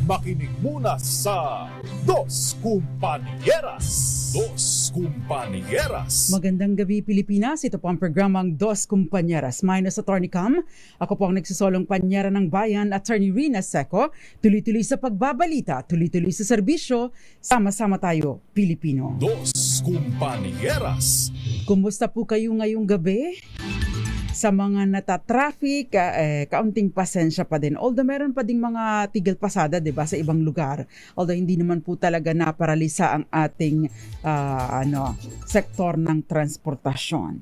Makinig muna sa Dos Kumpanieras. Dos Kumpanieras. Magandang gabi Pilipinas, ito po ang programang Dos Kumpanieras. Minus Attorney Cam, ako po ang nagsisolong panyera ng bayan, Attorney Rina Seco. Tuloy-tuloy sa pagbabalita, tuloy-tuloy sa serbisyo, sama-sama tayo Pilipino. Dos Kumpanieras. Kumusta po kayo ngayong gabi? Sa mga nata-traffic, kaunting pasensya pa din. Although meron pa ding mga tigil pasada, 'di ba, sa ibang lugar. Although hindi naman po talaga naparalisa ang ating sektor ng transportasyon.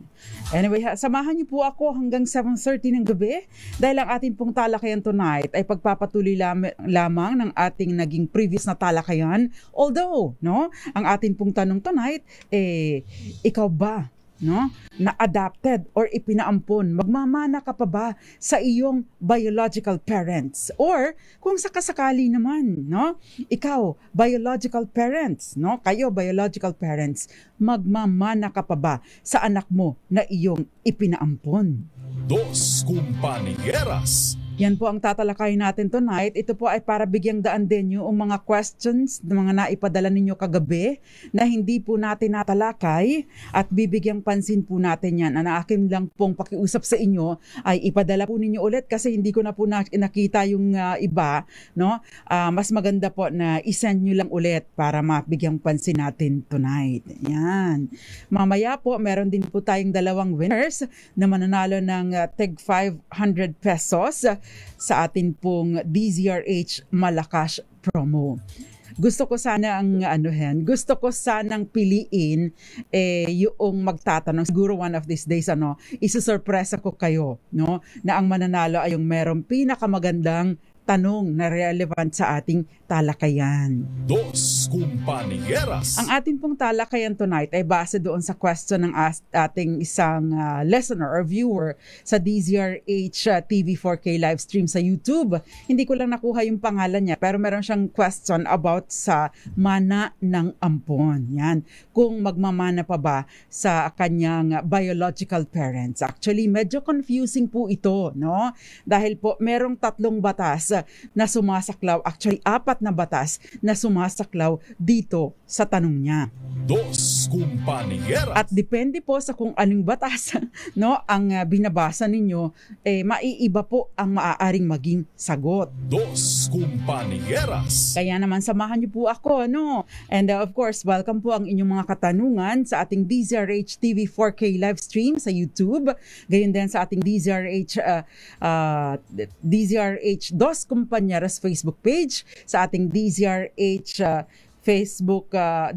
Anyway, samahan niyo po ako hanggang 7:30 ng gabi dahil ang ating pong talakayan tonight ay pagpapatuloy lamang ng ating naging previous na talakayan. Although, ang ating pong tanong tonight, ikaw ba na adopted or ipinaampon, magmamana ka pa ba sa iyong biological parents? Or kung sakasakali naman, ikaw biological parents, kayo biological parents, magmamana ka pa ba sa anak mo na iyong ipinaampon? Dos Kumpanieras. Yan po ang tatalakayin natin tonight. Ito po ay para bigyang daan din yung mga questions na mga naipadala ninyo kagabi na hindi po natin natalakay at bibigyang pansin po natin yan. Ang akin lang pong pakiusap sa inyo ay ipadala po ninyo ulit kasi hindi ko na po nakita yung iba. Mas maganda po na isend nyo lang ulit para mabigyang pansin natin tonight. Yan. Mamaya po meron din po tayong dalawang winners na mananalo ng tig 500 pesos sa atin pong DZRH Malakas promo. Gusto ko sana gusto ko sanang piliin yung magtatanong. Siguro one of these days isusurpresa ko kayo, na ang mananalo ay yung merong pinakamagandang tanong na relevant sa ating talakayan. Dos Kumpanieras. Ang ating pong talakayan tonight ay base doon sa question ng ating isang listener or viewer sa DZRH TV4K live stream sa YouTube. Hindi ko lang nakuha yung pangalan niya pero meron siyang question about sa mana ng ampon. Yan. Kung magmamana pa ba sa kanyang biological parents. Actually, medyo confusing po ito, Dahil po merong 3 batas na sumasaklaw, actually 4 na batas na sumasaklaw dito sa tanong niya. Dos Kumpanieras. At depende po sa kung anong batas ang binabasa ninyo, maiiba po ang maaaring maging sagot. Dos Kumpanieras. Kaya naman samahan niyo po ako, And of course, welcome po ang inyong mga katanungan sa ating DZRH TV 4K live stream sa YouTube. Gayon din sa ating DZRH Dos Kumpanieras Facebook page, sa ating DZRH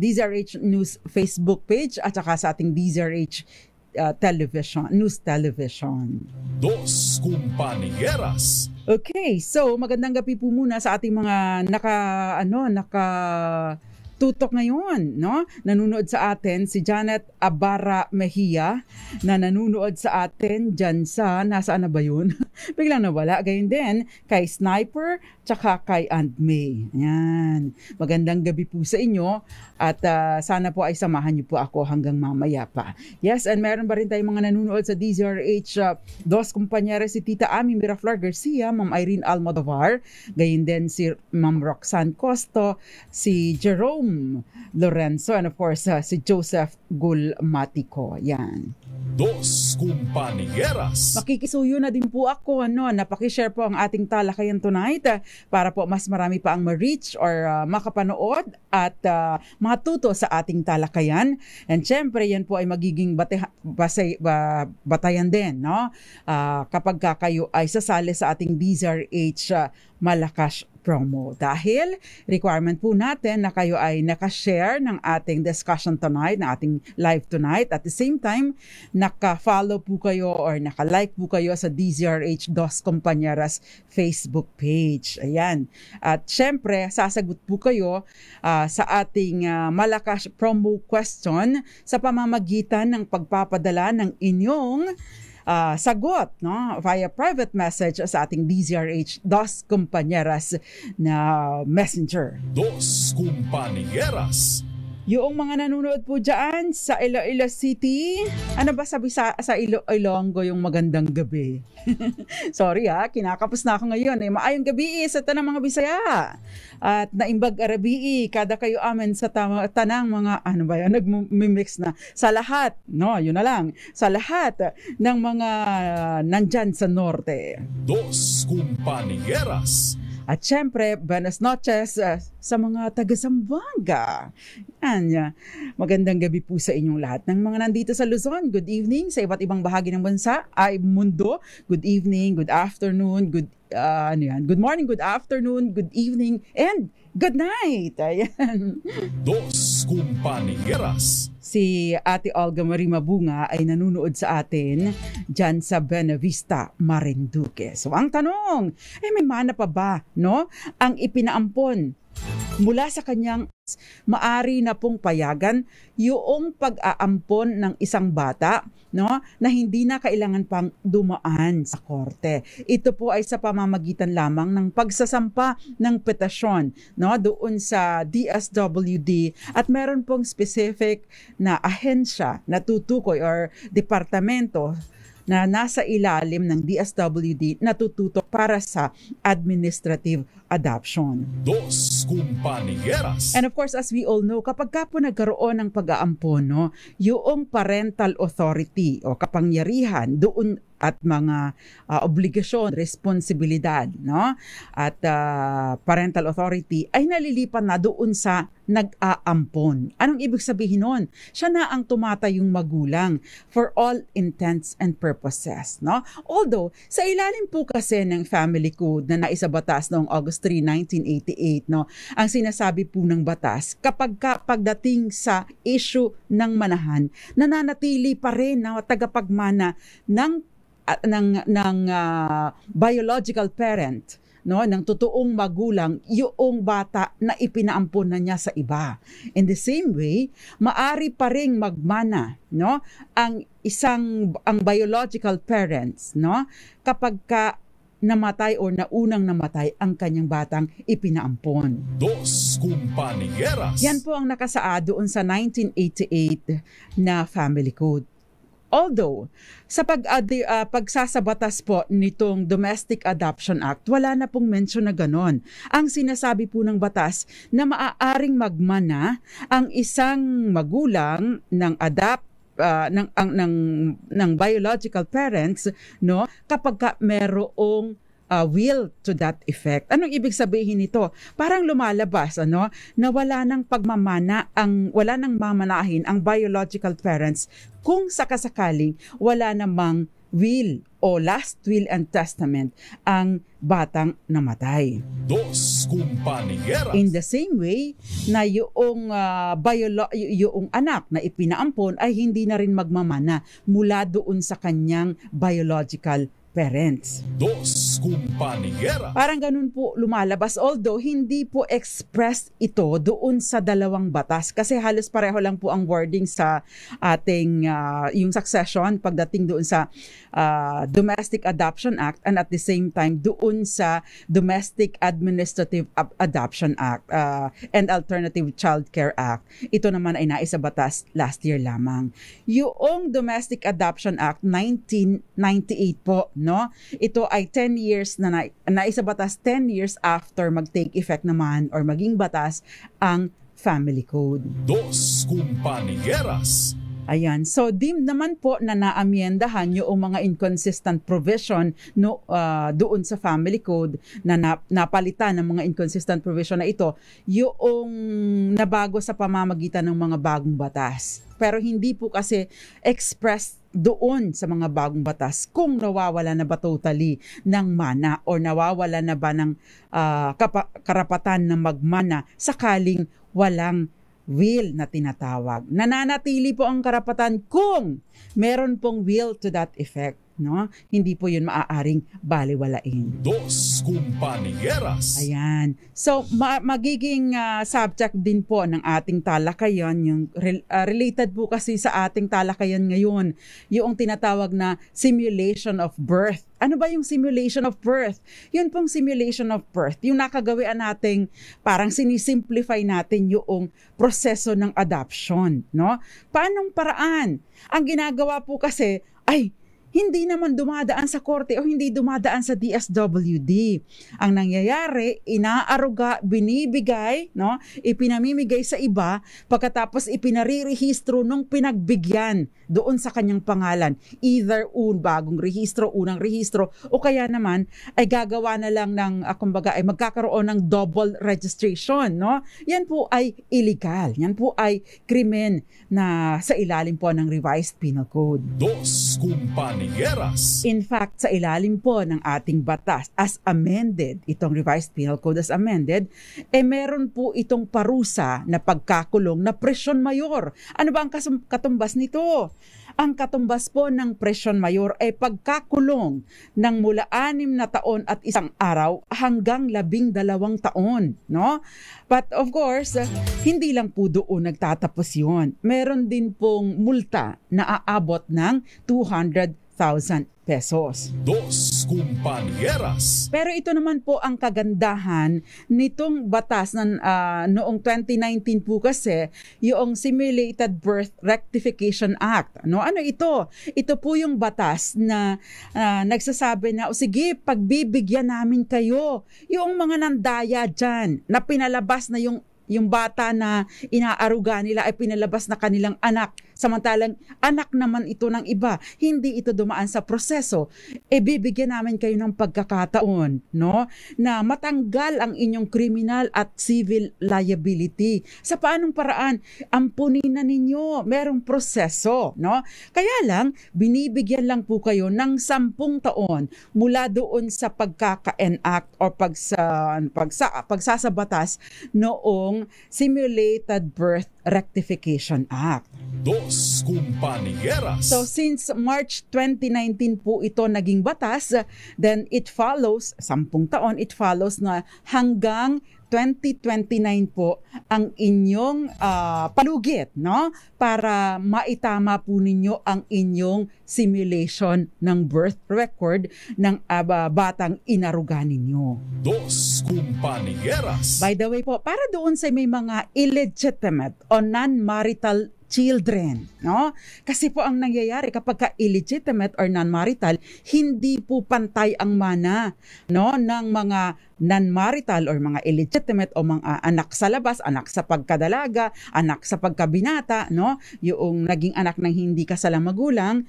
DZRH News Facebook page at saka sa ating DZRH News Television. Dos Kumpanieras. Okay, so magandang gabi po muna sa ating mga tutok ngayon, Nanunood sa atin si Janet Abara Mejia na nanunood sa atin dyan sa, nasaan na ba yun? Biglang nawala. Gayon din kay Sniper tsaka kay Aunt May. Yan. Magandang gabi po sa inyo at sana po ay samahan niyo po ako hanggang mamaya pa. Yes, and meron ba rin tayong mga nanunood sa DZRH Dos Kumpanieras, si Tita Ami Miraflor Garcia, Ma'am Irene Almodovar, gayon din si Ma'am Roxanne Costo, si Jerome Lorenzo, and of course si Joseph Gulmatico. Yan. Dos Kumpanieras. Makikisuyo na din po ako na pakishare po ang ating talakayan tonight para po mas marami pa ang ma-reach or makapanood at matuto sa ating talakayan. And syempre yan po ay magiging batayan din, kapag kayo ay sasali sa ating DZRH Malakas promo. Dahil requirement po natin na kayo ay nakashare ng ating discussion tonight, ng ating live tonight. At the same time, naka-follow po kayo or naka-like po kayo sa DZRH Dos Kumpanieras Facebook page. Ayan. At syempre, sasagot po kayo sa ating Malakas promo question sa pamamagitan ng pagpapadala ng inyong sagot via private message sa ating DZRH Dos Kumpanieras na messenger. Dos Kumpanieras. Yung mga nanonood po dyan sa Iloilo City, ano ba sabi sa Ilonggo yung magandang gabi? Sorry kinakapos na ako ngayon. Maayong gabi sa tanang mga Bisaya. At naimbag arabi, kada kayo amin sa tanang mga, ano ba yan, nagmimix na. Sa lahat, no, yun na lang. Sa lahat ng mga nandyan sa norte. Dos Compañeras. At syempre, buenas noches sa mga taga-Zamboanga. Yan, magandang gabi po sa inyong lahat. Ng mga nandito sa Luzon, good evening. Sa iba't ibang bahagi ng bansa, ay mundo, good evening, good afternoon, good morning, good afternoon, good evening, and good night. Ayan. Dos Compañeras. Si Ate Olga Marie Mabunga ay nanunood sa atin dyan sa Buenavista, Marinduque. So ang tanong, may mana pa ba, no? Ang ipinaampon mula sa kanyang maari na pong payagan yung pag-aampon ng isang bata, no, na hindi na kailangan pang dumaan sa korte. Ito po ay sa pamamagitan lamang ng pagsasampa ng petisyon, no, doon sa DSWD, at meron pong specific na ahensya na tutukoy or departamento na nasa ilalim ng DSWD na tututok para sa administrative adoption. Dos Compañeras. And of course, as we all know, kapag ka po nagkaroon ng pag-aampon, no, yung parental authority o kapangyarihan doon at mga obligasyon, responsibilidad, no, at parental authority ay nalilipan na doon sa nag-aampon. Anong ibig sabihin nun? Siya na ang tumatayong magulang for all intents and purposes, no? Although, sa ilalim po kasi ng Family Code na naisabatas noong August 3, 1988, no, ang sinasabi po ng batas, kapag pagdating sa issue ng manahan, nananatili pa rin na tagapagmana ng biological parent, no, ng totoong magulang, yung bata na ipinaampon na niya sa iba. In the same way, maari pa ring magmana, no, ang biological parents, no, kapag namatay o naunang namatay ang kanyang batang ipinaampon. Dos Compañeras. Yan po ang nakasaad doon sa 1988 na Family Code. Although, sa pagsasabatas po nitong Domestic Adoption Act, wala na pong mention na ganon. Ang sinasabi po ng batas na maaaring magmana ang isang magulang ng ng biological parents, no, kapag merong will to that effect. Anong ibig sabihin nito? Parang lumalabas na wala nang mamanahin ang biological parents kung sakasakaling wala namang will o last will and testament ang batang namatay. Dos Compañeras. In the same way na yung anak na ipinaampon ay hindi na rin magmamana mula doon sa kanyang biological parents. Dos Compañeras. Parang ganun po lumalabas, although hindi po expressed ito doon sa dalawang batas kasi halos pareho lang po ang wording sa ating yung succession pagdating doon sa Domestic Adoption Act and at the same time doon sa Domestic Administrative Adoption Act and Alternative Child Care Act. Ito naman ay naisabatas last year lamang. Yung Domestic Adoption Act 1998 po, no? Ito ay 10 years na naisabatas 10 years after mag-take effect naman or maging batas ang Family Code. Dos Compañeras. Ayan. So, dim naman po na naamyendahan yung mga inconsistent provision doon sa Family Code na napalitan ng mga inconsistent provision na ito, yung nabago sa pamamagitan ng mga bagong batas. Pero hindi po kasi expressed doon sa mga bagong batas kung nawawala na ba totally ng mana o nawawala na ba ng karapatan na magmana sakaling walang will na tinatawag. Nananatili po ang karapatan kung meron pong will to that effect. no? Hindi po yun maaaring baliwalain. Dos Compañeras. Ayan. So, magiging subject din po ng ating talakayan, yung related po kasi sa ating talakayan ngayon, yung tinatawag na simulation of birth. Ano ba yung simulation of birth? Yun pong simulation of birth, yung nakagawian nating parang sinisimplify natin yung proseso ng adoption, no? Paanong paraan? Ang ginagawa po kasi ay hindi naman dumadaan sa korte o hindi dumadaan sa DSWD. Ang nangyayari, inaaruga, binibigay, no? Ipinamimigay sa iba, pagkatapos ipinarirehistro nung pinagbigyan doon sa kanyang pangalan. Either bagong rehistro, unang rehistro, o kaya naman ay gagawa na lang ng, kumbaga, ay magkakaroon ng double registration, no? Yan po ay illegal. Yan po ay krimen na sa ilalim po ng Revised Penal Code. Dos Compañeras. In fact, sa ilalim po ng ating batas as amended, itong Revised Penal Code as amended, meron po itong parusa na pagkakulong na presyon mayor. Ano ba ang katumbas nito? Ang katumbas po ng presyon mayor ay pagkakulong ng mula 6 na taon at 1 araw hanggang 12 taon, no? But of course, hindi lang po doon nagtatapos yun. Meron din pong multa na aabot ng 200,000 pesos. Dos Compañeras. Pero ito naman po ang kagandahan nitong batas ng noong 2019 po kasi, yung Simulated Birth Rectification Act. No? Ano ito? Ito po yung batas na nagsasabi na, o sige, pagbibigyan namin kayo yung mga nandaya dyan na pinalabas na yung bata na inaaruga nila ay pinalabas na kanilang anak. Samantalang anak naman ito ng iba, hindi ito dumaan sa proseso. Bibigyan namin kayo ng pagkakataon, no, na matanggal ang inyong criminal at civil liability. Sa paanong paraan? Ampunin na ninyo, merong proseso, no? Kaya lang, binibigyan lang po kayo ng 10 taon mula doon sa pagkaka-enact or pagsasabatas noong Simulated Birth Rectification Act. Dos Compañeras. So since March 2019 po ito naging batas, then it follows, 10 taon, it follows na hanggang 2029 po ang inyong palugit, no? Para maitama po ninyo ang inyong simulation ng birth record ng batang inaruga ninyo. Dos Compañeras. By the way po, para doon sa may mga illegitimate o non-marital children, no? Kasi po ang nangyayari kapag ka illegitimate or non-marital, hindi po pantay ang mana, no, ng mga non-marital or mga illegitimate o mga anak sa labas, anak sa pagkadalaga, anak sa pagkabinata, no? Yung naging anak ng hindi kasalang magulang,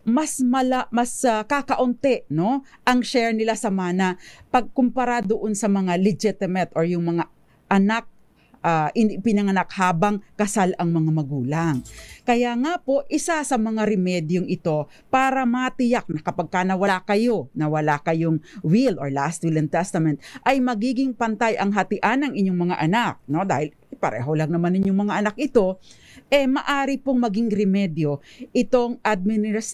mas kakaunti, no, ang share nila sa mana pagkumpara doon sa mga legitimate or yung mga anak pinanganak habang kasal ang mga magulang. Kaya nga po, isa sa mga remedyong ito para matiyak na kapag nawala kayong will or last will and testament, ay magiging pantay ang hatian ng inyong mga anak, no? Dahil pareho lang naman ninyong mga anak ito, maari pong maging remedyo itong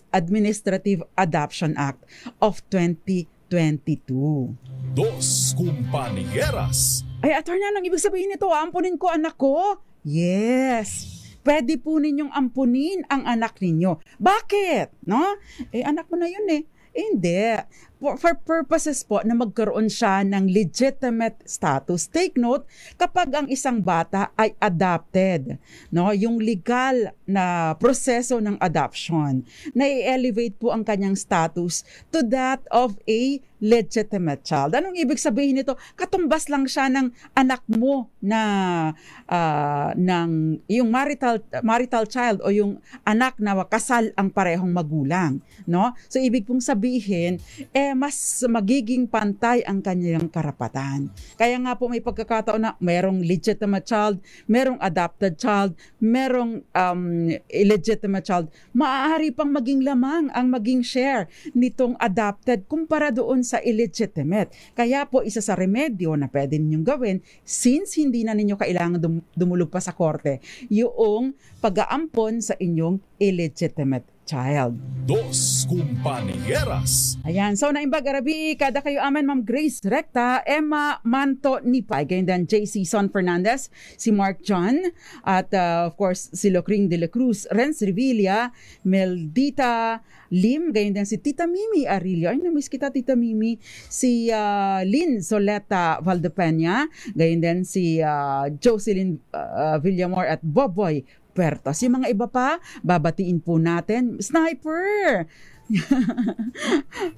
Administrative Adoption Act of 2022. Dos Compañeras. Ay, attorney, anong ibig sabihin nito? Ampunin ko anak ko? Yes. Pwede po ninyong ampunin ang anak ninyo. Bakit? No? Anak mo na yun eh. Hindi. For purposes po na magkaroon siya ng legitimate status. Take note, kapag ang isang bata ay adopted, no, yung legal na proseso ng adoption, na-elevate po ang kanyang status to that of a legitimate child. Anong ibig sabihin nito? Katumbas lang siya ng anak mo na ng yung marital child o yung anak na kasal ang parehong magulang, no? So ibig pong sabihin mas magiging pantay ang kanyang karapatan. Kaya nga po may pagkakataon na merong legitimate child, merong adopted child, merong illegitimate child. Maaari pang maging lamang ang maging share nitong adopted kumpara doon sa illegitimate. Kaya po isa sa remedyo na pwede ninyong gawin since hindi na ninyo kailangan dumulog pa sa korte, yung pag-aampon sa inyong illegitimate child. Dos Compañeras. Ayan, so naimbag arabi, kada kayo aman Ma'am Grace Recta, Emma Manto Nipay, ganyan din JC Son Fernandez, si Mark John, at of course si Locring de la Cruz, Renz Revilla, Meldita Lim, ganyan din si Tita Mimi Arilio, ay namiss kita Tita Mimi, si Lynn Soleta Valdepeña, ganyan din si Jocelyn Villamor at Boboy Puertos. Yung mga iba pa, babatiin po natin. Sniper!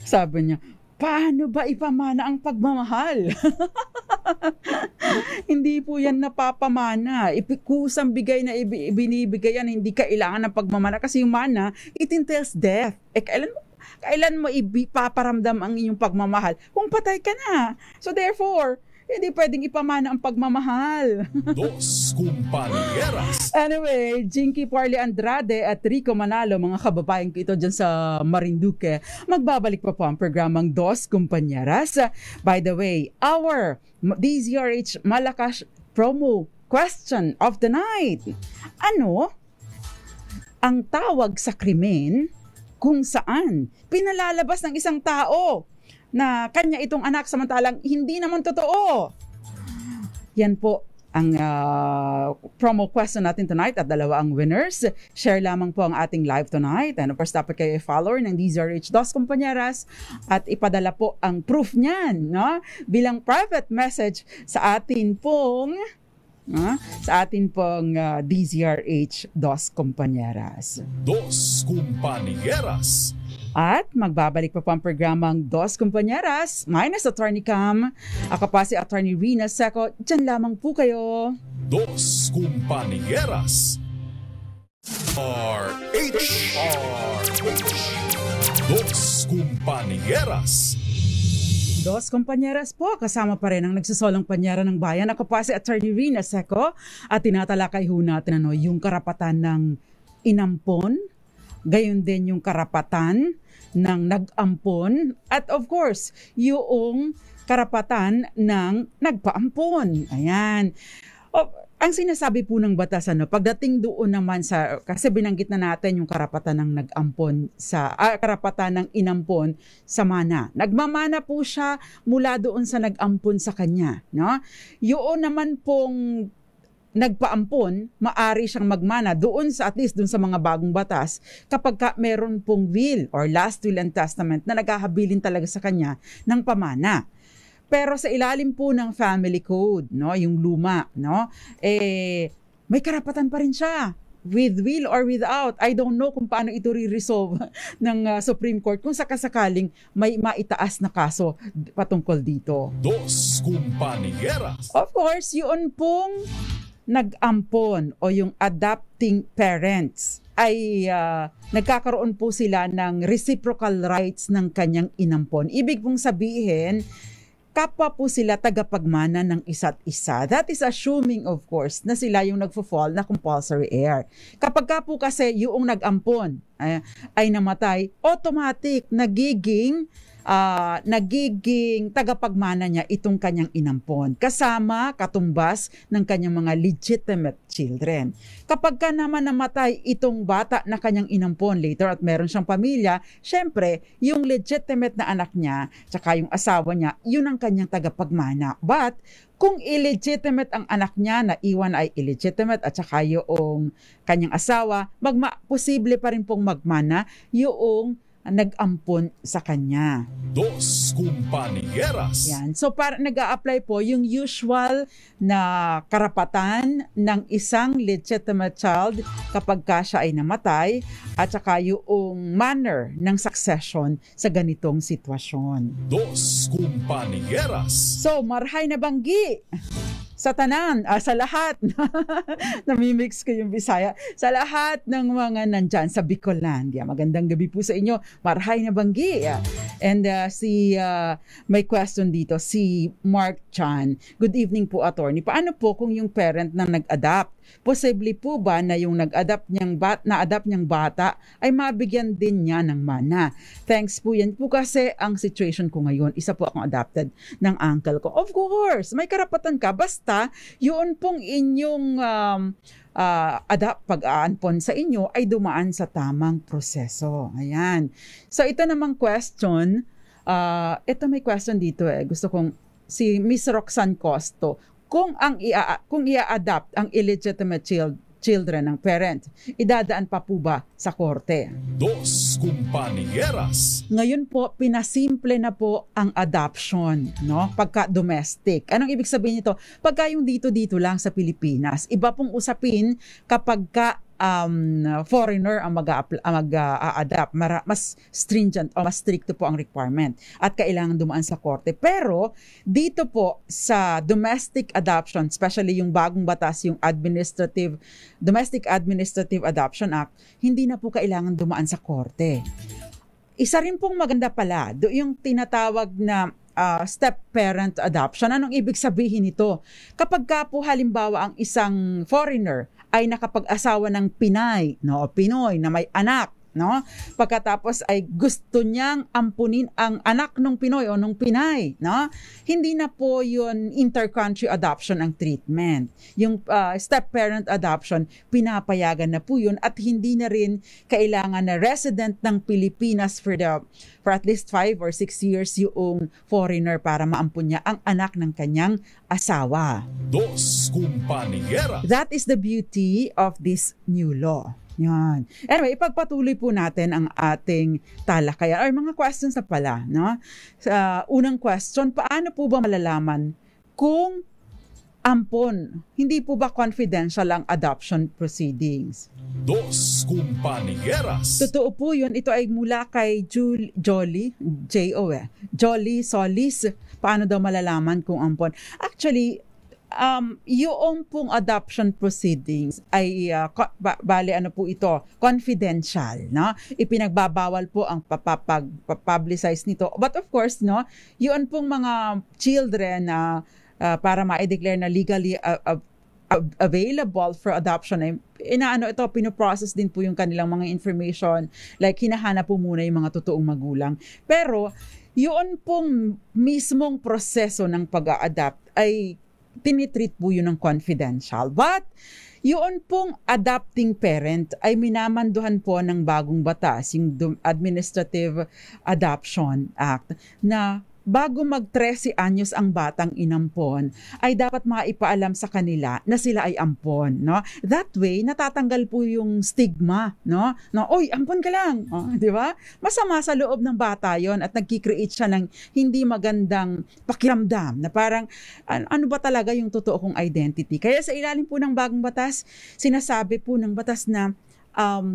Sabi niya, paano ba ipamana ang pagmamahal? Hindi po yan napapamana. Kusang bigay na ibinibigay yan, hindi kailangan ng pagmamana. Kasi yung mana, it entails death. Kailan mo ipaparamdam ang inyong pagmamahal? Kung patay ka na. So therefore, hindi pwedeng ipamana ang pagmamahal. Dos Compañeras. Anyway, Jinky Parley Andrade at Rico Manalo, mga kababayan ko ito dyan sa Marinduque, magbabalik pa po ang programang Dos Compañeras. By the way, our DZRH Malakas promo question of the night. Ano ang tawag sa krimen kung saan pinalalabas ng isang tao na kanya itong anak samantalang hindi naman totoo? Yan po ang promo question natin tonight at dalawa ang winners. Share lamang po ang ating live tonight. And of course, dapat kayo follower ng DZRH Dos Compañeras at ipadala po ang proof niyan, no? Bilang private message sa atin pong DZRH Dos Compañeras. Dos Compañeras. At magbabalik pa po ang programang Dos Compañeras minus Attorney Cam. Ako pa si Attorney Rina Seco. Diyan lamang po kayo. Dos Compañeras. RH. Dos Compañeras. Dos Compañeras po, kasama pa rin ang nagsusolong panyera ng bayan. Ako pa si Attorney Rina Seco at tinatalakay ho natin yung karapatan ng inampon, gayon din yung karapatan ng nag-ampon, at of course, yung karapatan ng nagpaampon. Ayan. Ang sinasabi po ng batas, pagdating doon naman sa, kasi binanggit na natin yung karapatan ng nag-ampon karapatan ng inampon sa mana. Nagmamana po siya mula doon sa nag-ampon sa kanya, no? Yun naman pong nagpaampon, maari siyang magmana doon sa, at least doon sa mga bagong batas, kapag meron pong will or last will and testament na naghahabilin talaga sa kanya ng pamana. Pero sa ilalim po ng family code, no, yung luma, no, may karapatan pa rin siya, with will or without. I don't know kung paano ito re-resolve ng Supreme Court kung sakasakaling may maitaas na kaso patungkol dito. Dos Compañeras. Of course, yun pong nag-ampon o yung adopting parents ay nagkakaroon po sila ng reciprocal rights ng kanyang inampon. Ibig pong sabihin, kapwa po sila tagapagmana ng isa't isa. That is assuming, of course, na sila yung nagfo-fall na compulsory heir. Kapag ka po kasi yung nag-ampon ay namatay, automatic nagiging tagapagmana niya itong kanyang inampon, kasama katumbas ng kanyang mga legitimate children. Kapag ka naman namatay itong bata na kanyang inampon later at meron siyang pamilya, syempre, yung legitimate na anak niya, tsaka yung asawa niya, yun ang kanyang tagapagmana. But, kung illegitimate ang anak niya, na iwan ay illegitimate, at saka yung kanyang asawa, posible pa rin pong magmana yung nag-ampon sa kanya. Dos Compañeras. Yan. So para nag-a-apply po yung usual na karapatan ng isang legitimate child kapag ka siya ay namatay, at saka yung manner ng succession sa ganitong sitwasyon. Dos Compañeras. So marhay na banggi sa tanan, sa lahat, namimix ko yung Bisaya, sa lahat ng mga nandyan sa Bicolandia. Magandang gabi po sa inyo, marhay na banggi. And may question dito, si Mark Chan. Good evening po, attorney. Paano po kung yung parent na nag-adapt? Posible po ba na yung na-adapt niyang bata ay mabigyan din niya ng mana? Thanks po, yan po kasi ang situation ko ngayon. Isa po akong adopted ng uncle ko. Of course, may karapatan ka basta basta yun pong inyong pag-aanpon sa inyo ay dumaan sa tamang proseso. Ayan. So ito namang question, ito may question dito Gusto kong si Miss Roxanne Costo, kung i-adapt ang illegitimate children ng parent, idadaan pa po ba sa korte? Dos Compañeras. Ngayon po, pinasimple na po ang adoption, no? Pagka domestic. Anong ibig sabihin nito? Pagka yung dito lang sa Pilipinas, iba pong usapin kapag foreigner ang mag-a-adapt. Mas stringent o mas stricto po ang requirement at kailangan dumaan sa korte. Pero dito po sa domestic adoption, especially yung bagong batas, yung Domestic Administrative Adoption Act, hindi na po kailangan dumaan sa korte. Isa rin pong maganda pala, yung tinatawag na step-parent adoption. Anong ibig sabihin nito? Kapag ka po halimbawa ang isang foreigner ay nakapag-asawa ng Pinay, no, Pinoy na may anak, no? Pagkatapos ay gusto niyang ampunin ang anak ng Pinoy o ng Pinay, no? Hindi na po 'yun intercountry adoption ang treatment. Yung step-parent adoption, pinapayagan na po 'yun at hindi na rin kailangan na resident ng Pilipinas for at least 5 or 6 years yung foreigner para maampun niya ang anak ng kanyang asawa. Dos Compañeras. That is the beauty of this new law. Yan. Anyway, ipagpatuloy po natin ang ating talakayan or mga questions na pala, no? Sa unang question, paano po ba malalaman kung ampon, hindi po ba confidential ang adoption proceedings? Dos Compañeras. Totoo po yun. Ito ay mula kay Jolly Solis. Paano daw malalaman kung ampon? Actually, yung pong adoption proceedings ay bali ano po ito, confidential, no? Ipinagbabawal po ang publicize nito. But of course, no, yun pong mga children na para ma-declare na legally available for adoption ay ito, pinoprocess din po yung kanilang mga information, like hinahanap po muna yung mga totoong magulang. Pero yun pong mismong proseso ng pag-a-adapt ay tinitreat po yun ng confidential. But yun pong adopting parent ay minamanduhan po ng bagong batas, yung Administrative Adoption Act, na bago mag-13 anyos ang batang inampon, ay dapat maipaalam sa kanila na sila ay ampon, no? That way, natatanggal po yung stigma, no? No, oy, ampon ka lang, di ba? Masama sa loob ng bata yon at nagki-create siya ng hindi magandang pakiramdam na parang ano ba talaga yung totoo kong identity. Kaya sa ilalim po ng bagong batas, sinasabi po ng batas na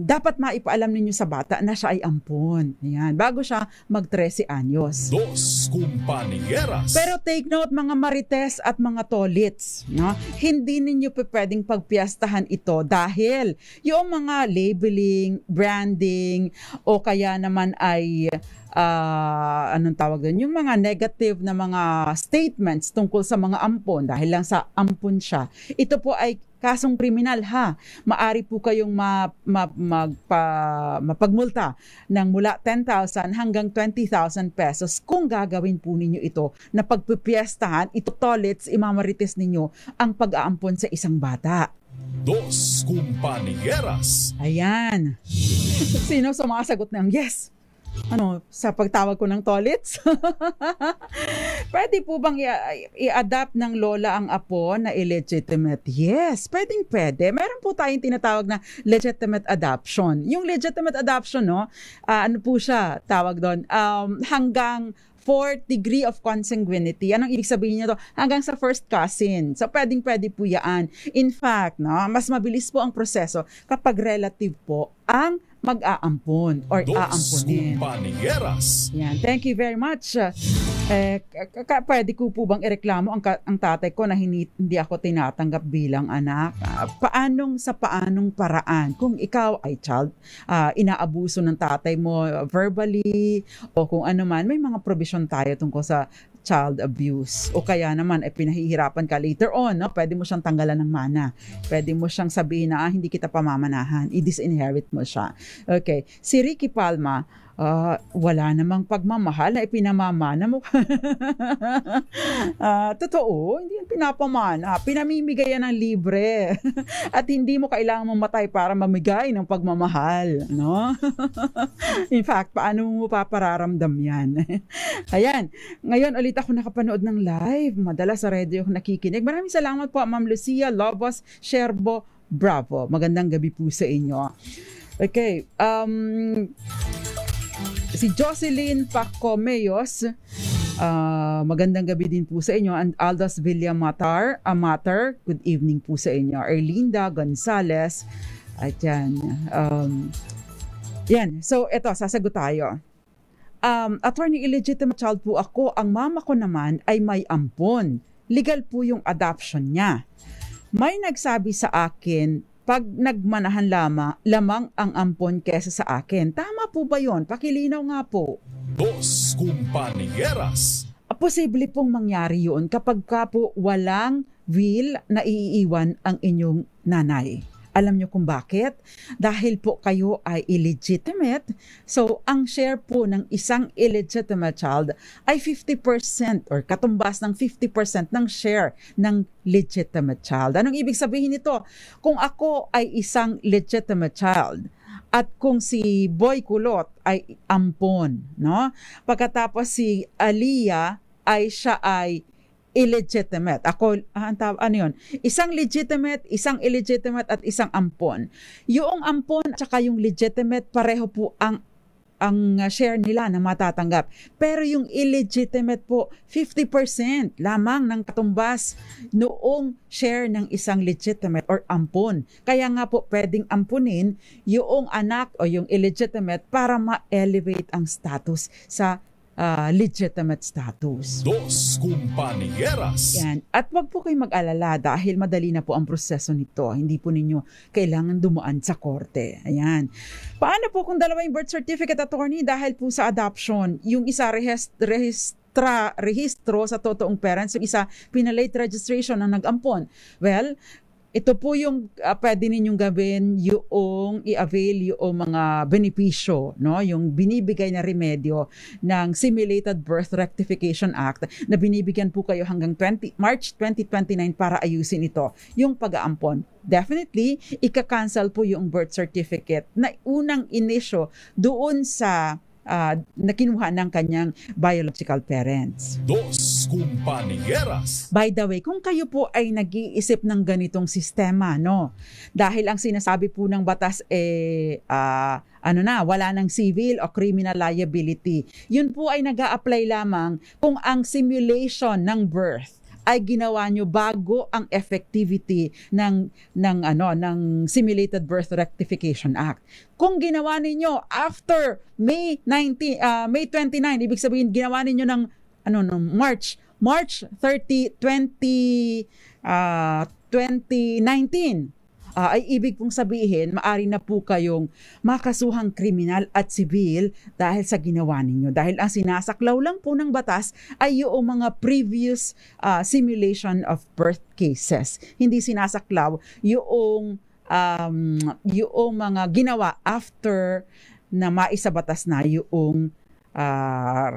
dapat maipaalam ninyo sa bata na siya ay ampon. Ayan, bago siya mag-13 anyos. Dos Compañeras. Pero take note mga marites at mga tolits, no? Hindi ninyo pwedeng pagpiyastahan ito dahil yung mga labeling, branding, o kaya naman ay anong tawag doon? Yung mga negative na mga statements tungkol sa mga ampon dahil lang sa ampon siya. Ito po ay kasong kriminal, ha. Maari po kayong mapagmulta ng mula 10,000 hanggang 20,000 pesos kung gagawin po ninyo ito na pagpipiestahan, ito tolits, imamarites ninyo ang pag-aampon sa isang bata. Dos Compañeras. Ayan. Sino sumasagot ng yes? Sa pagtawag ko ng tolits? Pwede po bang i-adapt ng lola ang apo na illegitimate? Yes, pwede. Meron po tayong tinatawag na legitimate adoption. Yung legitimate adoption, no, ano po siya, tawag doon, hanggang 4th degree of consanguinity. Anong ibig sabihin niya to? Hanggang sa first cousin. So, pwede po yan. In fact, no, mas mabilis po ang proseso kapag relative po ang mag-aampon or aamponin. Yan. Thank you very much. Pwede ko po bang ireklamo ang tatay ko na hindi ako tinatanggap bilang anak? Paanong paraan? Kung ikaw ay child, inaabuso ng tatay mo verbally o kung ano man, may mga provision tayo tungkol sa child abuse. O kaya naman ay pinahihirapan ka later on, no? Pwede mo siyang tanggalan ng mana. Pwede mo siyang sabihin na hindi kita pamamanahan. I-disinherit mo siya. Okay. Si Ricky Palma, wala namang pagmamahal na ipinamamana mo. Totoo, hindi yan pinapamana. Pinamimigay yan ng libre. At hindi mo kailangan mamatay para mamigay ng pagmamahal. No? In fact, paano mo papararamdam yan? Ayan, ngayon ulit ako nakapanood ng live. Madalas sa radio ako nakikinig. Maraming salamat po, Ma'am Lucia Lobos Sherbo Bravo. Magandang gabi po sa inyo. Okay, si Jocelyn Pacomeyos, magandang gabi din po sa inyo. And Aldas Villamatar, good evening po sa inyo. Erlinda Gonzales, at yan. Yan, so ito, sasagot tayo. Attorney, illegitimate child po ako. Ang mama ko naman ay may ampon. Legal po yung adoption niya. May nagsabi sa akin, pag nagmanahan lamang ang ampon kesa sa akin. Tama po ba yun? Pakilinaw nga po. Dos Compañeras. Posible pong mangyari yun kapag ka po walang will na iiwan ang inyong nanay. Alam nyo kung bakit? Dahil po kayo ay illegitimate. So, ang share po ng isang illegitimate child ay 50% or katumbas ng 50% ng share ng legitimate child. Anong ibig sabihin nito? Kung ako ay isang legitimate child at kung si Boy Kulot ay ampon, no? Pagkatapos si Aliyah ay siya ay illegitimate. Ako, ano yun? Isang legitimate, isang illegitimate at isang ampon. Yung ampon at saka yung legitimate, pareho po ang share nila na matatanggap. Pero yung illegitimate po, 50% lamang ng katumbas noong share ng isang legitimate or ampon. Kaya nga po pwedeng ampunin yung anak o yung illegitimate para ma-elevate ang status sa legitimate status. Dos Compañeras. Yan. At wag po kayo mag-alala dahil madali na po ang proseso nito. Hindi po ninyo kailangan dumaan sa korte. Ayan. Paano po kung dalawa yung birth certificate, attorney? Dahil po sa adoption, yung isa rehistro sa totoong parents, yung isa pinalate registration na nag-ampon. Well, ito po yung pwede ninyong gawin yung i-avail yung mga benepisyo, no? Yung binibigay na remedyo ng Simulated Birth Rectification Act na binibigyan po kayo hanggang March 2029 para ayusin ito, yung pag-aampon. Definitely, ika-cancel po yung birth certificate na unang inisyo doon sa na kinuha ng kanyang biological parents. Dos Compañeras. By the way, kung kayo po ay nag-iisip ng ganitong sistema, no? Dahil ang sinasabi po ng batas wala ng civil o criminal liability. Yun po ay nag-a-apply lamang kung ang simulation ng birth ay ginawa nyo bago ang effectivity ng Simulated Birth Rectification Act. Kung ginawa ninyo after May 29, ibig sabihin ginawa ninyo ng March 30, 2019, ay ibig pong sabihin, maari na po kayong makasuhang kriminal at sibil dahil sa ginawa ninyo. Dahil ang sinasaklaw lang po ng batas ay yung mga previous simulation of birth cases. Hindi sinasaklaw yung mga ginawa after na maisabatas na yung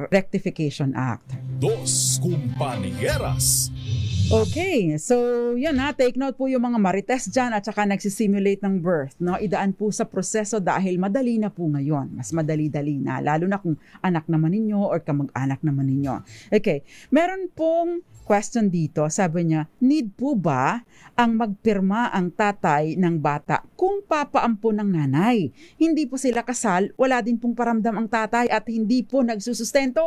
Rectification Act. Dos Compañeras. Okay, so yun take note po yung mga marites dyan at saka nagsisimulate ng birth, no? Idaan po sa proseso dahil madali na po ngayon. Mas madali-dali na, lalo na kung anak naman ninyo or kamag-anak naman ninyo. Okay, meron pong question dito, sabi niya, need po ba ang magpirma ang tatay ng bata kung papaampon ng nanay? Hindi po sila kasal, wala din pong paramdam ang tatay at hindi po nagsusustento.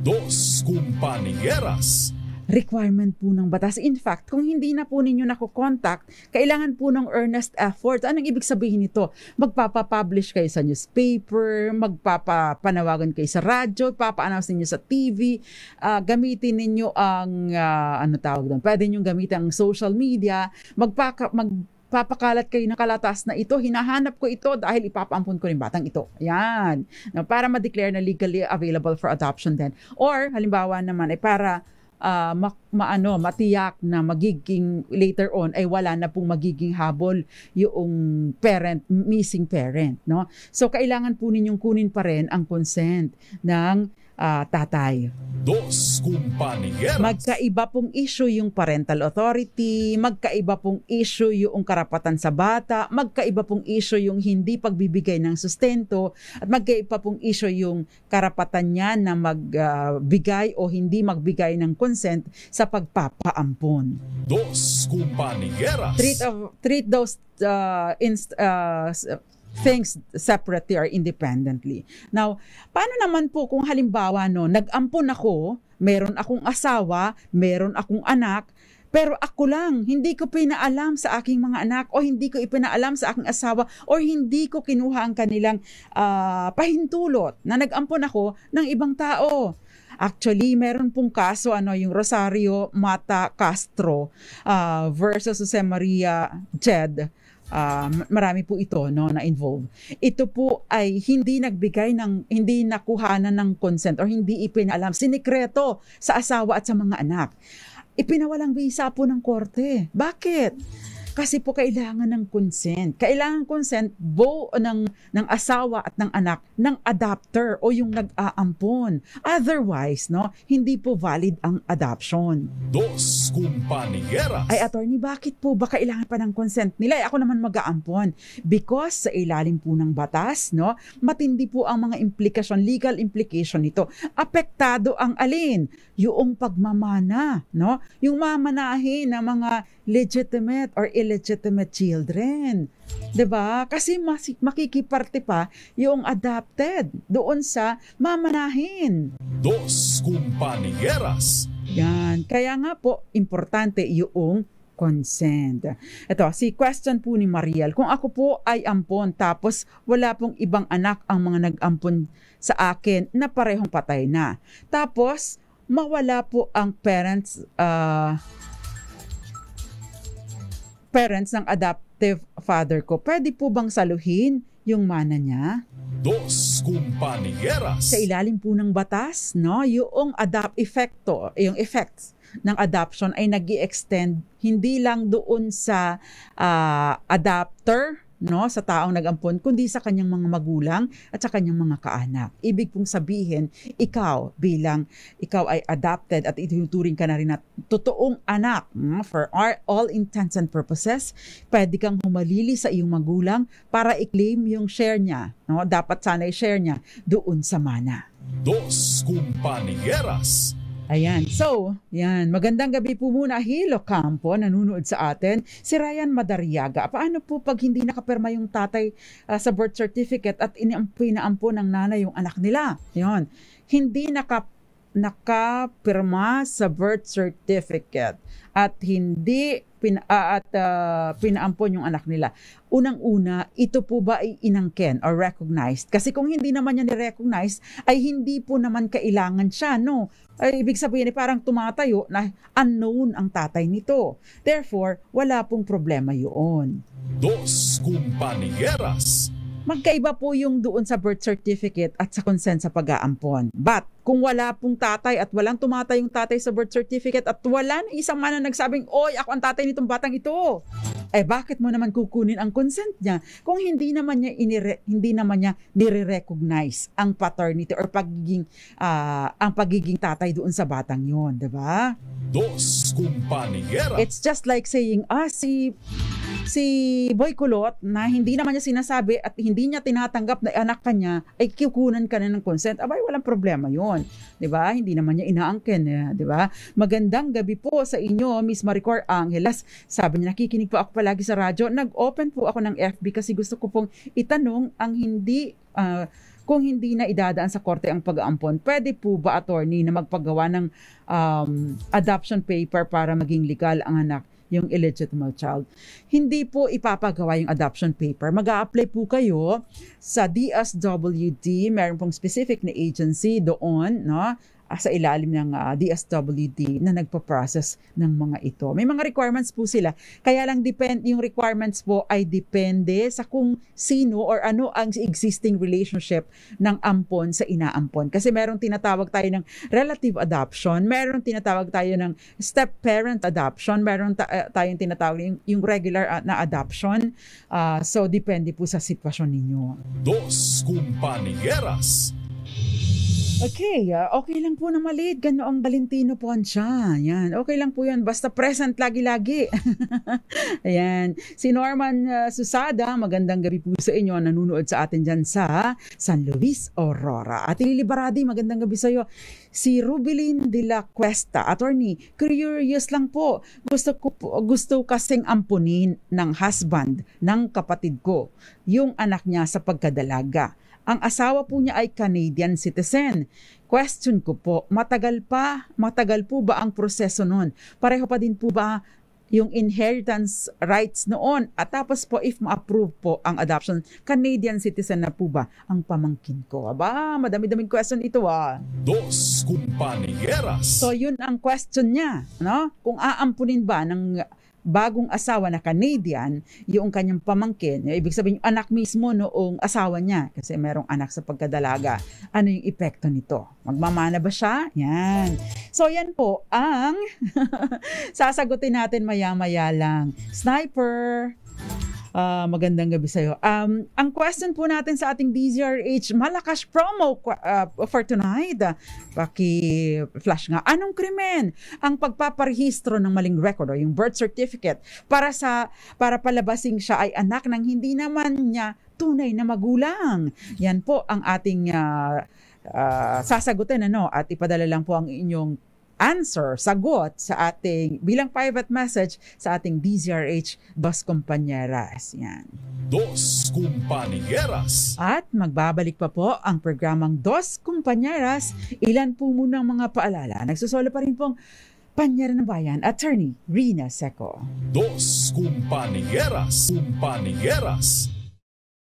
Dos Compañeras. Requirement po ng batas. In fact, kung hindi na po ninyo nakokontakt, kailangan po ng earnest effort. Anong ibig sabihin nito? Magpapapublish kayo sa newspaper, magpapanawagan kayo sa radyo, papa-announce ninyo sa TV, gamitin ninyo ang, pwede nyo gamitin ang social media, magpapakalat kayo ng kalatas na ito, hinahanap ko ito dahil ipapaampon ko rin batang ito. Ayan. Para ma-declare na legally available for adoption din. Or, halimbawa naman, para matiyak na magiging later on ay wala na pong magiging habol yung missing parent, no? So kailangan po ninyong kunin pa rin ang consent ng tatay. Dos Compañeras. Magkaiba pong issue yung parental authority, magkaiba pong issue yung karapatan sa bata, magkaiba pong issue yung hindi pagbibigay ng sustento, at magkaiba pong issue yung karapatan niya na magbigay o hindi magbigay ng consent sa pagpapaampon. Dos Compañeras. Treat those things separately or independently. Now, paano naman po kung halimbawa nag-ampon ako, meron akong asawa, meron akong anak, pero ako lang, hindi ko pinaalam sa aking mga anak o hindi ko ipinaalam sa aking asawa o hindi ko kinuha ang kanilang pahintulot na nag-ampon ako ng ibang tao. Actually, meron pong kaso, yung Rosario Mata Castro versus Jose Maria Jed. Marami po ito na involved. Ito po ay hindi nakuhanan ng consent or hindi ipinaalam, sinikreto sa asawa at sa mga anak. Ipinawalang bisa po ng korte. Bakit? Kasi po kailangan ng consent. Kailangan consent ng asawa at ng anak ng adopter o yung nag-aampon. Otherwise, hindi po valid ang adoption. Dos Compañeras. Ay, attorney, bakit po ba kailangan pa ng consent nila? Ako naman mag-aampon. Because sa ilalim po ng batas, matindi po ang mga legal implication nito. Apektado ang alin? Yung pagmamana, yung mamanahin ng mga legitimate or illegitimate children. 'Di ba? Kasi makikiparte pa yung adopted doon sa mamanahin. Dos Compañeras. Yan. Kaya nga po, importante yung consent. Ito, question po ni Mariel. Kung ako po ay ampon tapos wala pong ibang anak ang mga nag-ampon sa akin na parehong patay na. Tapos, mawala po ang parents ng adoptive father ko, pwede po bang saluhin yung mana niya? Dos Compañeras. Sa ilalim po ng batas, yung yung effects ng adoption ay nag-i-extend hindi lang doon sa adopter, sa taong nag-ampon, kundi sa kanyang mga magulang at sa kanyang mga kaanak. Ibig pong sabihin, ikaw ay adopted at itinuturing ka na rin na totoong anak. For all intents and purposes, pwede kang humalili sa iyong magulang para i-claim yung share niya. Dapat sana i-share niya doon sa mana. Dos Compañeras. Ayan. So, yan. Magandang gabi po muna, Hilo Campo, nanunood sa atin. Si Ryan Madariaga. Paano po pag hindi nakapirma yung tatay sa birth certificate at inaampo ng nanay yung anak nila? Yan. Hindi nakapirma sa birth certificate at hindi pinaampon yung anak nila. Unang-una, ito po ba ay inangken or recognized? Kasi kung hindi naman niya ni-recognize, ay hindi po naman kailangan siya, Ay, ibig sabihin, parang tumatayo na unknown ang tatay nito. Therefore, wala pong problema yun. Dos Compañeras. Magkaiba po yung doon sa birth certificate at sa consent sa pag-aampon. But kung wala pong tatay at walang tumatay yung tatay sa birth certificate at wala na isang man na nagsabing, oy, ako ang tatay nitong batang ito, bakit mo naman kukunin ang consent niya kung hindi naman niya nire-recognize ang paternity or ang pagiging tatay doon sa batang yon, 'di ba? Dos Compañeras. It's just like saying, si Boy Kulot na hindi naman niya sinasabi at hindi niya tinatanggap na anak kanya, ay kukunan ka na ng consent. Abay, walang problema yun. 'Di ba? Hindi naman niya inaangkin, 'di ba? Magandang gabi po sa inyo, Miss Maricor Angeles. Sabi niya, nakikinig po ako palagi sa radyo. Nag-open po ako ng FB kasi gusto ko pong itanong kung hindi na idadaan sa korte ang pag-aampon, pwede po ba, attorney, na magpagawa ng adoption paper para maging legal ang anak, yung illegitimate child? Hindi po ipapagawa yung adoption paper. Mag-a-apply po kayo sa DSWD, meron pong specific na agency doon, sa ilalim ng DSWD na nagpa-process ng mga ito. May mga requirements po sila. Kaya lang yung requirements po ay depende sa kung sino or ano ang existing relationship ng ampon sa inaampon. Kasi merong tinatawag tayo ng relative adoption, merong tinatawag tayo ng step-parent adoption, meron tayong tinatawag yung regular na adoption. So, depende po sa sitwasyon ninyo. Dos Compañeras. Okay, okay lang po na maliit. Ganoong Valentino Poncha. Yan, okay lang po yan. Basta present lagi-lagi. Ayan. Si Norman Susada, magandang gabi po sa inyo. Nanunood sa atin dyan sa San Luis, Aurora. At Lili Baradi, magandang gabi sa iyo. Si Rubilin de la Cuesta, attorney, curious lang po. Gusto kasing ampunin ng husband ng kapatid ko, yung anak niya sa pagkadalaga. Ang asawa po niya ay Canadian citizen. Question ko po, matagal po ba ang proseso noon? Pareho pa din po ba yung inheritance rights noon? At tapos po, if ma-approve po ang adoption, Canadian citizen na po ba ang pamangkin ko? Aba, madami-daming question ito Dos Compañeras. So yun ang question niya, no? Kung aampunin ba ng bagong asawa na Canadian, yung kanyang pamangkin, ibig sabihin yung anak mismo noong asawa niya, kasi merong anak sa pagkadalaga, ano yung epekto nito? Magmamana ba siya? Yan. So yan po ang sasagutin natin maya-maya lang. Sniper, magandang gabi sa'yo. Ang question po natin sa ating DZRH Malakas promo for tonight. Paki-flash nga. Anong krimen ang pagpaparehistro ng maling record o yung birth certificate para palabasing siya ay anak ng hindi naman niya tunay na magulang? Yan po ang ating sasagutin at ipadala lang po ang inyong sagot sa ating bilang private message sa ating DZRH Dos Compañeras. Yan. Dos Compañeras. At magbabalik pa po ang programang Dos Compañeras. Ilan po muna ang mga paalala. Nagsusolo pa rin pong Panyera ng Bayan, Attorney Rina Seco. Dos Compañeras. Compañeras.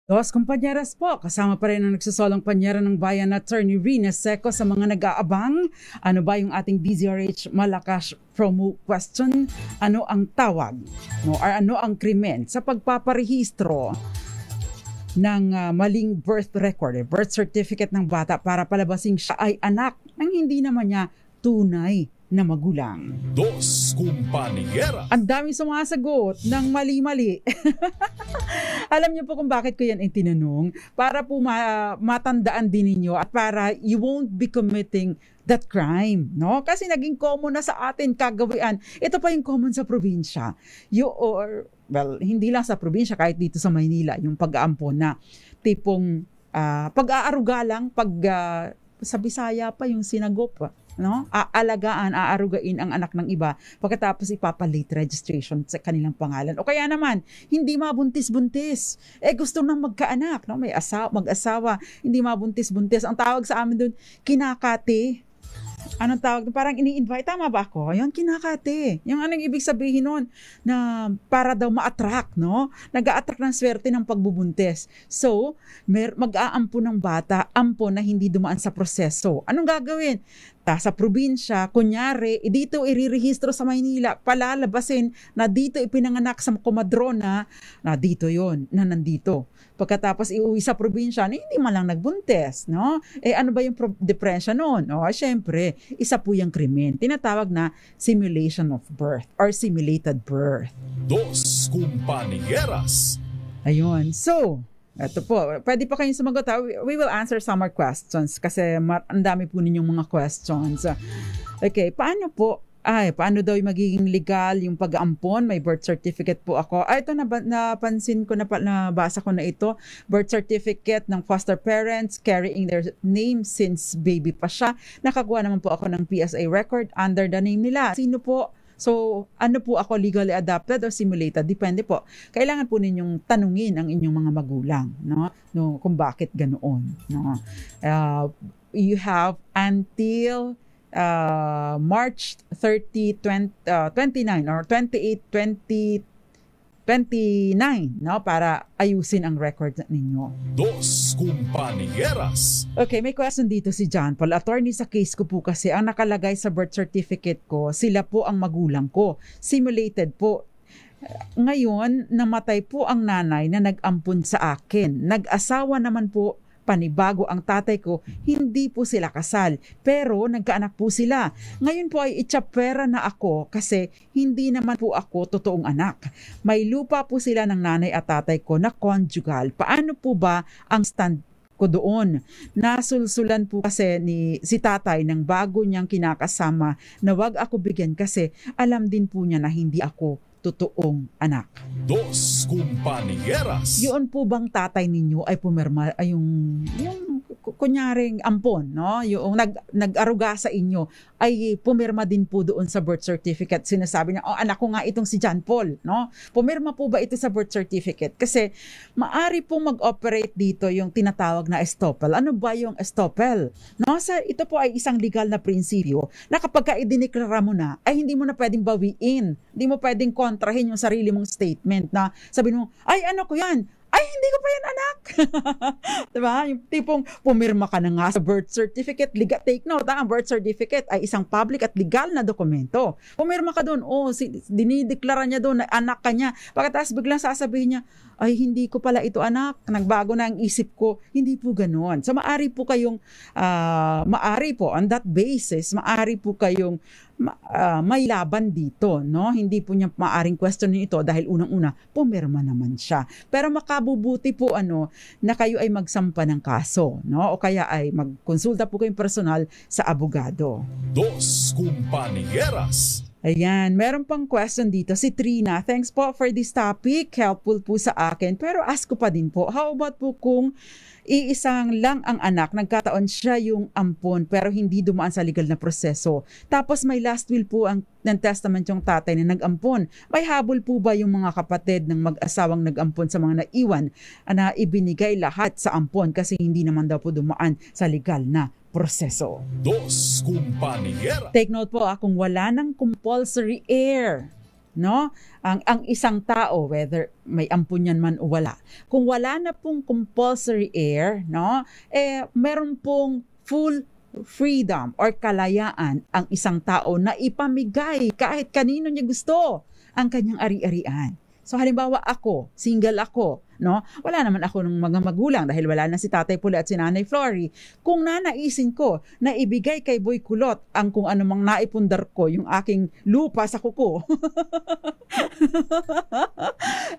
Dos Compañeras po, kasama pa rin ang nagsasolang Panyera ng Bayan Attorney Rina Seco sa mga nag-aabang. Ano ba yung ating DZRH Malakas promo question? Ano ang tawag? Or ano ang krimen sa pagpaparehistro ng maling birth record, birth certificate ng bata para palabasing siya ay anak ng hindi naman niya tunay na magulang? Dos Compañeras. Ang dami sumasagot ng mali-mali. Alam niyo po kung bakit ko yan tinanong? Para po matandaan din ninyo at para you won't be committing that crime, no? Kasi naging common na sa atin kagawian. Ito pa yung common sa probinsya. Hindi lang sa probinsya, kahit dito sa Maynila, yung pag-aampon na tipong pag-aaruga lang, sa Bisaya pa yung sinagop, no? Aarugain ang anak ng iba pagkatapos ipapa-late registration sa kanilang pangalan. O kaya naman, hindi mabuntis-buntis. Gusto nang magkaanak, no? Mag-asawa, hindi mabuntis-buntis. Ang tawag sa amin doon, kinakate. Anong tawag? Parang ini-invite. Tama ba ako? Yun, kinakate. Yung anong ibig sabihin nun? Na para daw ma-attract, no? Nag-a-attract ng swerte ng pagbubuntis. So, mag-aampon ng bata, ampon na hindi dumaan sa proseso. Anong gagawin? Sa probinsya, kunyari, dito irirehistro sa Maynila, palalabasin na dito ipinanganak sa komadrona, na dito yon na nandito. Pagkatapos iuwi sa probinsya, hindi man lang nagbuntes, no? Ano ba yung depression noon? Syempre, isa po yung krimen. Tinatawag na simulation of birth or simulated birth. Dos Compañeras. Ayun. So, ito po, pwede pa kayong sumagot. We will answer some more questions kasi ang dami po ninyong mga questions. Okay, paano daw magiging legal yung pag-aampon? May birth certificate po ako. Ito napansin ko, nabasa ko na ito. Birth certificate ng foster parents carrying their name since baby pa siya. Nakakuha naman po ako ng PSA record under the name nila. Sino po? So, ano po ako, legally adopted or simulated? Depende po. Kailangan po ninyong tanungin ang inyong mga magulang, no? Kung bakit ganoon, no? You have until March 30, 29 or 28, 29, no, para ayusin ang record ninyo. Dos Compañeras. Okay, may question dito si John Paul. Attorney, sa case ko po kasi, ang nakalagay sa birth certificate ko, sila po ang magulang ko. Simulated po. Ngayon, namatay po ang nanay na nag-ampun sa akin. Nag-asawa naman po, panibago ang tatay ko, hindi po sila kasal. Pero nagkaanak po sila. Ngayon po ay itsapwera na ako kasi hindi naman po ako totoong anak. May lupa po sila ng nanay at tatay ko na conjugal. Paano po ba ang stand ko doon? Nasulsulan po kasi si tatay ng bago niyang kinakasama na wag ako bigyan kasi alam din po niya na hindi ako totoong anak. Dos Compañeras. Yun po bang tatay ninyo ay pumirma ay yung kunyaring ampon, no? Yung nag-aruga sa inyo ay pumirma din po doon sa birth certificate. Sinasabi niya, anak ko nga itong si John Paul, no? Pumirma po ba ito sa birth certificate? Kasi maari pong mag-operate dito yung tinatawag na estoppel. Ano ba yung estoppel? No? Ito po ay isang legal na prinsipyo na kapag ka idineklara mo na, ay hindi mo na pwedeng bawiin. Hindi mo pwedeng kontrahin yung sarili mong statement na sabihin mo, ay ano ko yan? Ay, hindi ko pa yan anak. Diba? Yung tipong pumirma ka na nga sa birth certificate. Take note, ang birth certificate ay isang public at legal na dokumento. Pumirma ka doon, dinideklara niya doon na anak ka niya. Pagkatapos biglang sasabihin niya, ay hindi ko pala ito anak, nagbago na ang isip ko. Hindi po ganoon. So maari po kayong, maari po on that basis, maari po kayong may laban dito, no? Hindi po niya maaring questionin ito dahil unang-una, pumirma naman siya. Pero makabubuti po na kayo ay magsampa ng kaso, no? O kaya ay magkonsulta po kayong personal sa abogado. Dos Compañeras. Ayan, meron pang question dito. Si Trina, thanks po for this topic. Helpful po sa akin. Pero ask ko pa din po, how about po kung iisang lang ang anak, nagkataon siya yung ampon pero hindi dumaan sa legal na proseso. Tapos may last will po ng testament yung tatay na nag-ampon. May habol po ba yung mga kapatid ng mag-asawang nag-ampon sa mga naiwan na ibinigay lahat sa ampon kasi hindi naman daw po dumaan sa legal na proseso? Dos Compañeras. Take note po, kung wala ng compulsory heir, no? Ang isang tao, whether may ampun yan man o wala, kung wala na pong compulsory heir, no? Meron pong full freedom or kalayaan ang isang tao na ipamigay kahit kanino niya gusto ang kanyang ari-arian. So halimbawa ako, single ako, no? Wala naman ako ng mga magulang dahil wala na si Tatay Puli at si Nanay Flory. Kung nanaisin ko na ibigay kay Boy Kulot ang kung anumang naipundar ko, yung aking lupa sa kuko,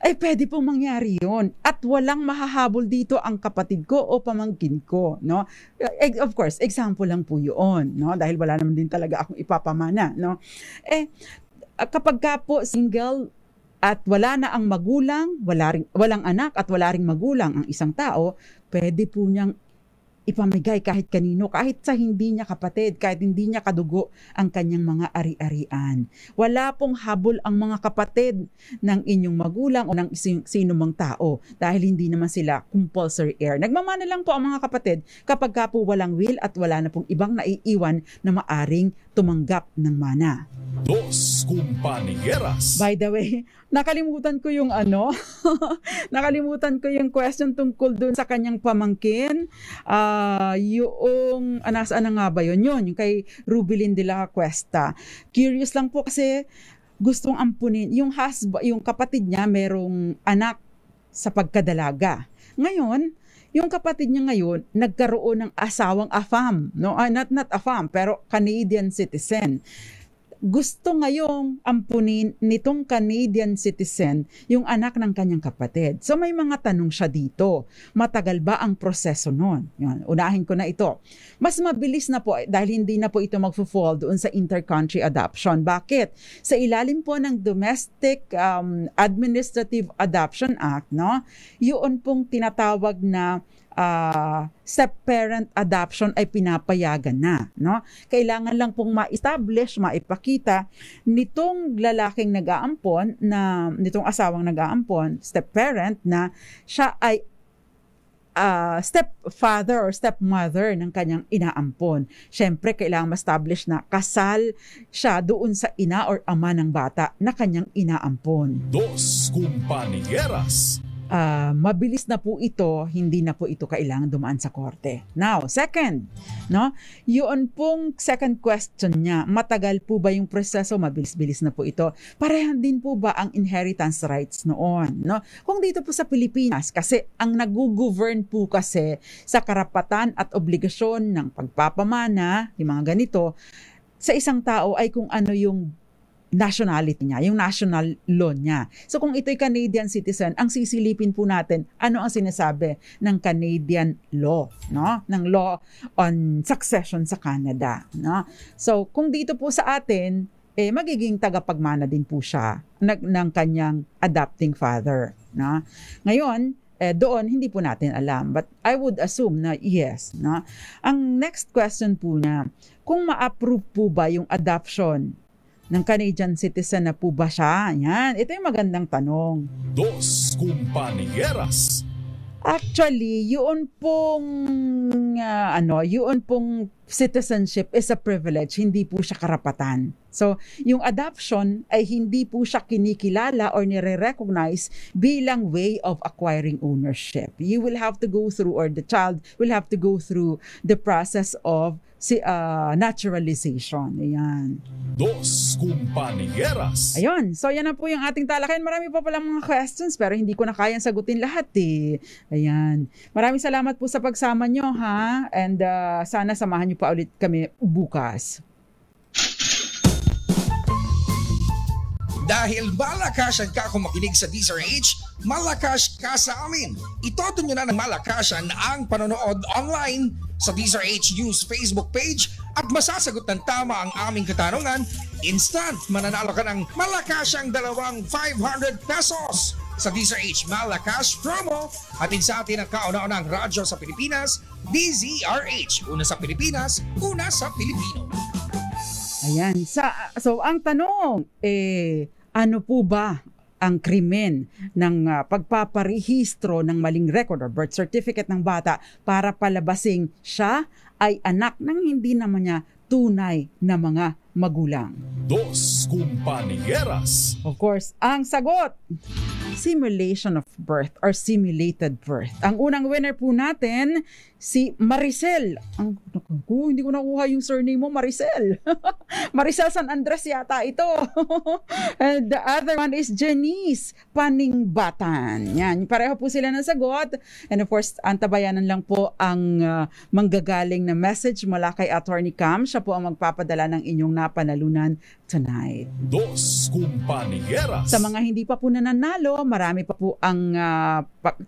ay pwede pong mangyari yun. At walang mahahabol dito ang kapatid ko o pamangkin ko, no? Of course, example lang po yun, no? Dahil wala naman din talaga akong ipapamana, no? Kapag ka po single, at wala na ang magulang, walang anak at wala ring magulang ang isang tao, pwede po niyang ipamigay kahit kanino, kahit sa hindi niya kapatid, kahit hindi niya kadugo ang kanyang mga ari-arian. Wala pong habol ang mga kapatid ng inyong magulang o ng sino mang tao dahil hindi naman sila compulsory heir. Nagmamana lang po ang mga kapatid kapag ka po walang will at wala na pong ibang naiiwan na maaring tumanggap ng mana. Dos Compañeras. By the way, nakalimutan ko yung nakalimutan ko yung question tungkol dun sa kanyang pamangkin. Nasaan na nga ba yun? Yung kay Rubilin de la Cuesta. Curious lang po kasi gustong ampunin. Yung kapatid niya merong anak sa pagkadalaga. Ngayon, yung kapatid niya ngayon, nagkaroon ng asawang AFAM. No? Not AFAM, pero Canadian citizen. Gusto ngayong ampunin nitong Canadian citizen yung anak ng kanyang kapatid. So may mga tanong siya dito. Matagal ba ang proseso nun? Yun, unahin ko na ito. Mas mabilis na po dahil hindi na po ito magfo-fall doon sa intercountry adoption. Bakit? Sa ilalim po ng Domestic Administrative Adoption Act, no? Yun pong tinatawag na step-parent adoption ay pinapayagan na, no? Kailangan lang pong ma-establish, maipakita nitong lalaking nitong asawang nag-aampon, step-parent, na siya ay stepfather or stepmother ng kanyang inaampon. Siyempre, kailangan ma-establish na kasal siya doon sa ina or ama ng bata na kanyang inaampon. Dos Compañeras. Mabilis na po ito, hindi na po ito kailangan dumaan sa korte. Now, second, no? Yun pong second question niya, matagal po ba yung proseso? Mabilis-bilis na po ito. Parehan din po ba ang inheritance rights noon, no? Kung dito po sa Pilipinas, kasi ang nag-govern po kasi sa karapatan at obligasyon ng pagpapamana, yung mga ganito, sa isang tao ay kung ano yung nationality niya, yung national law niya. So kung ito'y Canadian citizen, ang sisilipin po natin, ano ang sinasabi ng Canadian law, no? Ng law on succession sa Canada, no? So kung dito po sa atin, magiging tagapagmana din po siya ng kanyang adopting father, no? Ngayon, doon hindi po natin alam, but I would assume na yes, no? Ang next question po na, kung ma-approve po ba yung adoption ng Canadian citizen na po ba siya? Yan. Ito yung magandang tanong. Dos Compañeras. Actually, yun pong citizenship is a privilege, hindi po siya karapatan. So, yung adoption ay hindi po siya kinikilala or nire-recognize bilang way of acquiring ownership. You will have to go through, or the child will have to go through the process of naturalization. Ayan. Dos Compañeras. Ayun. So, yan na po yung ating talakayan. Marami pa palang mga questions, pero hindi ko na kayang sagutin lahat eh. Ayan. Maraming salamat po sa pagsama nyo, ha? And sana samahan nyo pa ulit kami bukas. Dahil malakasan ka kung makinig sa DZRH, malakas ka sa amin. Itodo nyo na ng malakasan ang panonood online sa DZRH News Facebook page at masasagot ng tama ang aming katanungan. Instant mananalo ka ng malakasang 500 pesos sa DZRH Malakas Promo. Hatid sa atin ang kauna-unang radyo sa Pilipinas, DZRH. Una sa Pilipinas, una sa Pilipino. Ayan. So, ang tanong, ano po ba ang krimen ng pagpaparehistro ng maling record or birth certificate ng bata para palabasing siya ay anak ng hindi naman niya tunay na mga magulang? Dos Compañeras. Of course, ang sagot, simulation of birth or simulated birth. Ang unang winner po natin, si Maricel. Hindi ko nakuha yung surname mo, Maricel. Maricel San Andres yata ito. And the other one is Janice Paningbatan. Yan, pareho po sila ng sagot. And of course, antabayanan lang po ang manggagaling na message mula kay Attorney Cam. Siya po ang magpapadala ng inyong napanalunan tonight. Dos Compañeras. Sa mga hindi pa po nananalo, marami pa po ang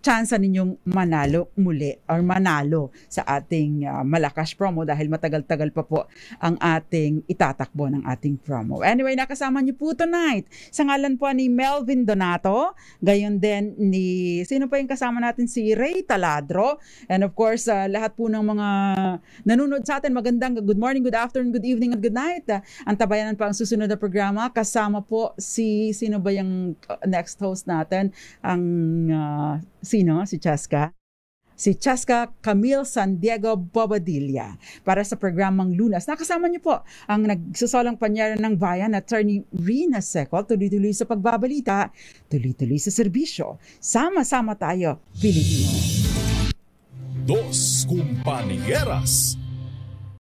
chance ninyong manalo muli or manalo sa ating Malakas promo dahil matagal-tagal pa po ang ating itatakbo ng ating promo. Anyway, nakasama niyo po tonight sa ngalan po ni Melvin Donato, gayon din ni, sino pa yung kasama natin? Si Ray Taladro, and of course, lahat po ng mga nanonood sa atin, magandang good morning, good afternoon, good evening, and good night. Antabayanan pa ang susunod na programa. Kasama po sino ba yung next host natin? Ang si Cheska? Si Cheska Camille San Diego Bobadilla para sa programang Lunas. Nakasama niyo po ang nagsusolang panyaran ng bayan, Attorney Rina Secol. Tuloy-tuloy sa pagbabalita, tuloy-tuloy sa serbisyo. Sama-sama tayo, Pilipino. Dos Compañeras.